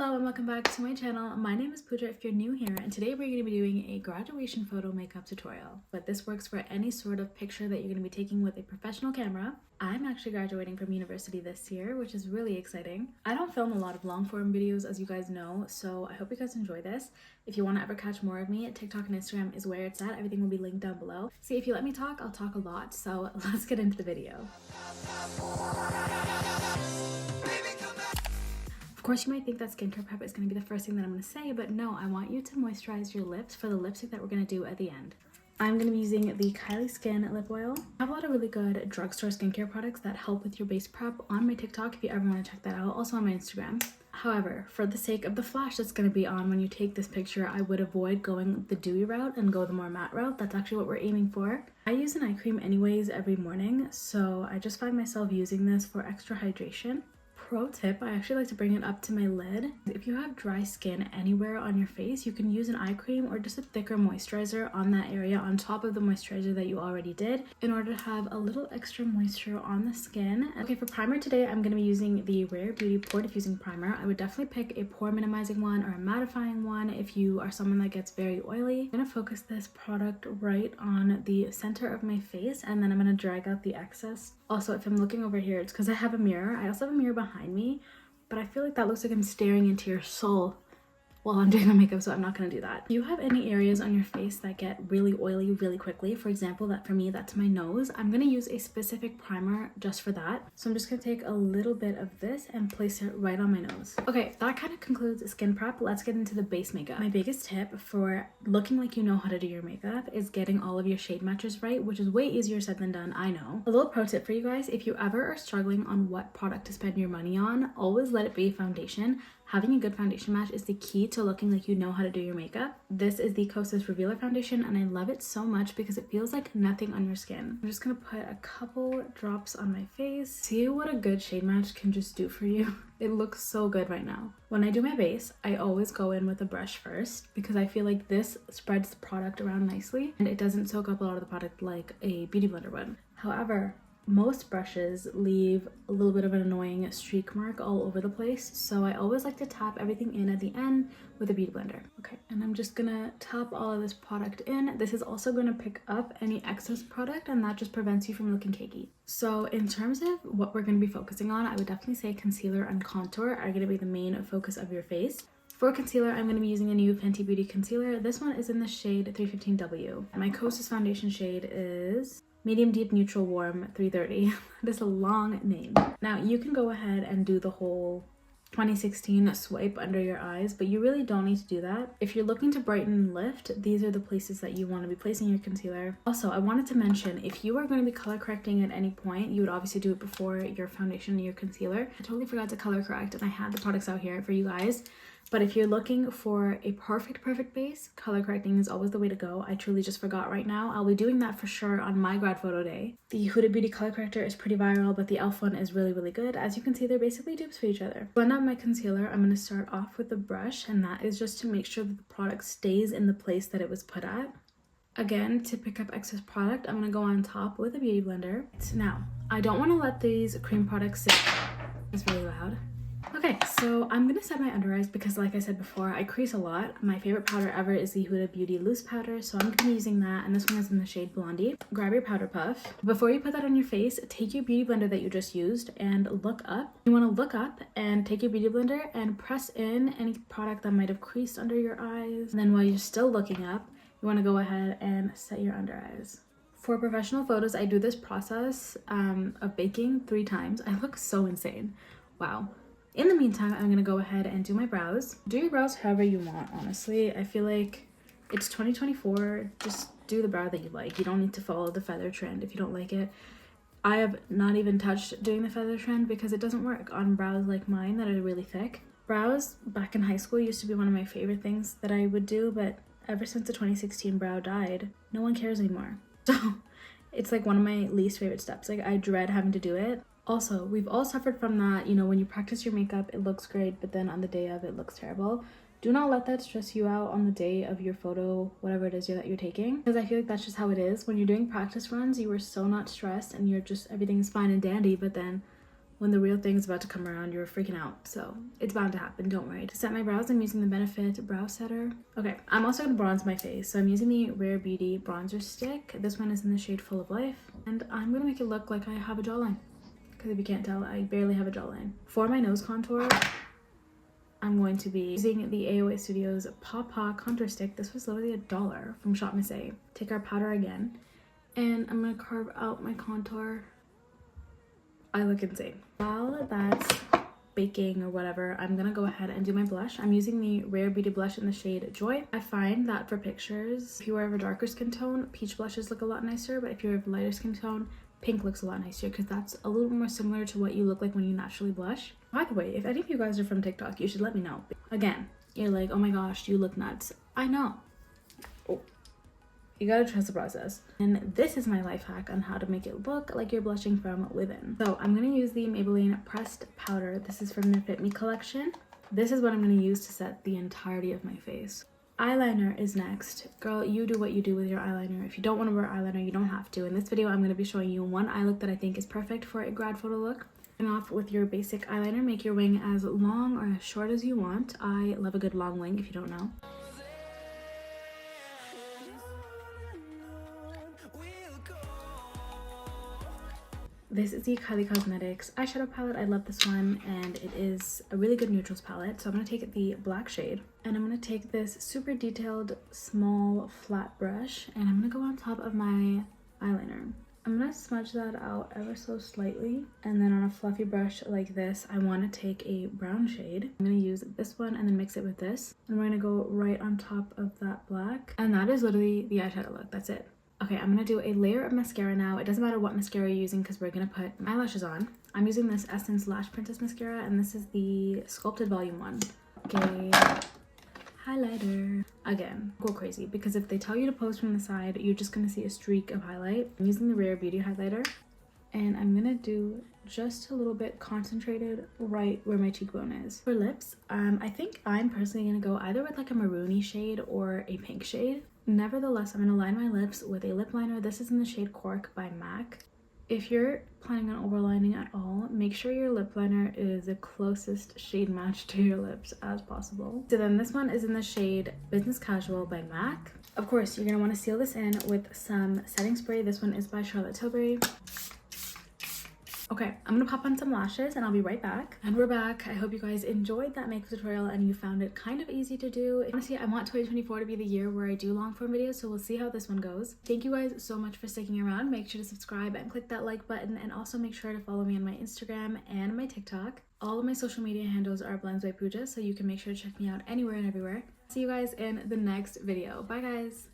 Hello and welcome back to my channel. My name is Pooja if you're new here, and today we're going to be doing a graduation photo makeup tutorial. But this works for any sort of picture that you're going to be taking with a professional camera. I'm actually graduating from university this year, which is really exciting. I don't film a lot of long form videos, as you guys know, so I hope you guys enjoy this. If you want to ever catch more of me, TikTok and Instagram is where it's at. Everything will be linked down below. See, if you let me talk, I'll talk a lot, so let's get into the video. Of course, you might think that skincare prep is going to be the first thing that I'm going to say, but no, I want you to moisturize your lips for the lipstick that we're going to do at the end. I'm going to be using the Kylie Skin Lip Oil. I have a lot of really good drugstore skincare products that help with your base prep on my TikTok if you ever want to check that out, also on my Instagram. However, for the sake of the flash that's going to be on when you take this picture, I would avoid going the dewy route and go the more matte route. That's actually what we're aiming for. I use an eye cream anyways every morning, so I just find myself using this for extra hydration. Pro tip, I actually like to bring it up to my lid. If you have dry skin anywhere on your face, you can use an eye cream or just a thicker moisturizer on that area on top of the moisturizer that you already did in order to have a little extra moisture on the skin. Okay, for primer today, I'm going to be using the Rare Beauty Pore Diffusing Primer. I would definitely pick a pore minimizing one or a mattifying one if you are someone that gets very oily. I'm going to focus this product right on the center of my face, and then I'm going to drag out the excess. Also, if I'm looking over here, it's because I have a mirror. I also have a mirror behind me, but I feel like that looks like I'm staring into your soul while I'm doing my makeup, so I'm not going to do that. If you have any areas on your face that get really oily really quickly, for example, that for me, that's my nose, I'm going to use a specific primer just for that. So I'm just going to take a little bit of this and place it right on my nose. Okay, that kind of concludes skin prep. Let's get into the base makeup. My biggest tip for looking like you know how to do your makeup is getting all of your shade matches right, which is way easier said than done, I know. A little pro tip for you guys, if you ever are struggling on what product to spend your money on, always let it be foundation. Having a good foundation match is the key to looking like you know how to do your makeup. This is the Kosas Revealer Foundation, and I love it so much because it feels like nothing on your skin. I'm just gonna put a couple drops on my face. See what a good shade match can just do for you. It looks so good right now. When I do my base, I always go in with a brush first because I feel like this spreads the product around nicely and it doesn't soak up a lot of the product like a beauty blender would. However, most brushes leave a little bit of an annoying streak mark all over the place, so I always like to tap everything in at the end with a beauty blender. Okay, and I'm just gonna tap all of this product in. This is also gonna pick up any excess product, and that just prevents you from looking cakey. So in terms of what we're gonna be focusing on, I would definitely say concealer and contour are gonna be the main focus of your face. For concealer, I'm going to be using the new Fenty Beauty Concealer. This one is in the shade 315W. My Kosas foundation shade is Medium Deep Neutral Warm 330. That is a long name. Now you can go ahead and do the whole 2016 swipe under your eyes, but you really don't need to do that. If you're looking to brighten and lift, these are the places that you want to be placing your concealer. Also, I wanted to mention, if you are going to be color correcting at any point, you would obviously do it before your foundation and your concealer. I totally forgot to color correct, and I had the products out here for you guys. But if you're looking for a perfect base, color correcting is always the way to go. I truly just forgot right now. I'll be doing that for sure on my grad photo day. The Huda Beauty color corrector is pretty viral, but the e.l.f. one is really good. As you can see, they're basically dupes for each other. Blend out my concealer. I'm going to start off with the brush, and that is just to make sure that the product stays in the place that it was put at. Again, to pick up excess product, I'm going to go on top with a beauty blender. Now, I don't want to let these cream products sit. It's really loud. Okay, so I'm going to set my under eyes because, like I said before, I crease a lot. My favorite powder ever is the Huda Beauty Loose Powder, so I'm going to be using that, and this one is in the shade Blondie. Grab your powder puff. Before you put that on your face, take your beauty blender that you just used and look up. You want to look up and take your beauty blender and press in any product that might have creased under your eyes. And then while you're still looking up, you want to go ahead and set your under eyes. For professional photos, I do this process of baking 3 times. I look so insane. Wow. In the meantime, I'm going to go ahead and do my brows. Do your brows however you want, honestly. I feel like it's 2024. Just do the brow that you like. You don't need to follow the feather trend if you don't like it. I have not even touched doing the feather trend because it doesn't work on brows like mine that are really thick. Brows back in high school used to be one of my favorite things that I would do, but ever since the 2016 brow died, no one cares anymore. So it's like one of my least favorite steps. Like, I dread having to do it. Also, we've all suffered from that, you know, when you practice your makeup, it looks great, but then on the day of, it looks terrible. Do not let that stress you out on the day of your photo, whatever it is that you're taking, because I feel like that's just how it is. When you're doing practice runs, you are so not stressed and you're just, everything is fine and dandy, but then when the real thing's about to come around, you're freaking out. So it's bound to happen, don't worry. To set my brows, I'm using the Benefit Brow Setter. Okay, I'm also gonna bronze my face. So I'm using the Rare Beauty Bronzer Stick. This one is in the shade Full of Life. And I'm gonna make it look like I have a jawline. Because if you can't tell, I barely have a jawline. For my nose contour, I'm going to be using the AOA Studios Paw Contour Stick. This was literally $1 from Shop Miss A. Take our powder again. And I'm gonna carve out my contour. I look insane. While that's baking or whatever, I'm gonna go ahead and do my blush. I'm using the Rare Beauty blush in the shade Joy. I find that for pictures, if you have a darker skin tone, peach blushes look a lot nicer, but if you have a lighter skin tone, pink looks a lot nicer because that's a little more similar to what you look like when you naturally blush. By the way, if any of you guys are from TikTok, you should let me know. Again, you're like, oh my gosh, you look nuts. I know. Oh. You gotta trust the process. And this is my life hack on how to make it look like you're blushing from within. So I'm gonna use the Maybelline Pressed Powder. This is from the Fit Me collection. This is what I'm gonna use to set the entirety of my face. Eyeliner is next. Girl, you do what you do with your eyeliner. If you don't want to wear eyeliner, you don't have to. In this video, I'm gonna be showing you one eye look that I think is perfect for a grad photo look. And off with your basic eyeliner, make your wing as long or as short as you want. I love a good long wing if you don't know. This is the Kylie Cosmetics eyeshadow palette. I love this one, and it is a really good neutrals palette. So I'm going to take the black shade, and I'm going to take this super detailed small flat brush, and I'm going to go on top of my eyeliner. I'm going to smudge that out ever so slightly, and then on a fluffy brush like this, I want to take a brown shade. I'm going to use this one and then mix it with this, and we're going to go right on top of that black, and that is literally the eyeshadow look. That's it. Okay, I'm gonna do a layer of mascara now. It doesn't matter what mascara you're using because we're gonna put eyelashes on. I'm using this Essence Lash Princess mascara, and this is the Sculpted Volume 1. Okay, highlighter. Again, go crazy, because if they tell you to pose from the side, you're just gonna see a streak of highlight. I'm using the Rare Beauty highlighter, and I'm gonna do just a little bit concentrated right where my cheekbone is. For lips, I think I'm personally gonna go either with like a maroony shade or a pink shade. Nevertheless, I'm going to line my lips with a lip liner. This is in the shade Cork by MAC. If you're planning on overlining at all, make sure your lip liner is the closest shade match to your lips as possible. So then this one is in the shade Business Casual by MAC. Of course, you're going to want to seal this in with some setting spray. This one is by Charlotte Tilbury. Okay, I'm gonna pop on some lashes and I'll be right back. And we're back. I hope you guys enjoyed that makeup tutorial and you found it kind of easy to do. Honestly, I want 2024 to be the year where I do long form videos, so we'll see how this one goes. Thank you guys so much for sticking around. Make sure to subscribe and click that like button, and also make sure to follow me on my Instagram and my TikTok. All of my social media handles are Blends by Pooja, so you can make sure to check me out anywhere and everywhere. See you guys in the next video. Bye guys!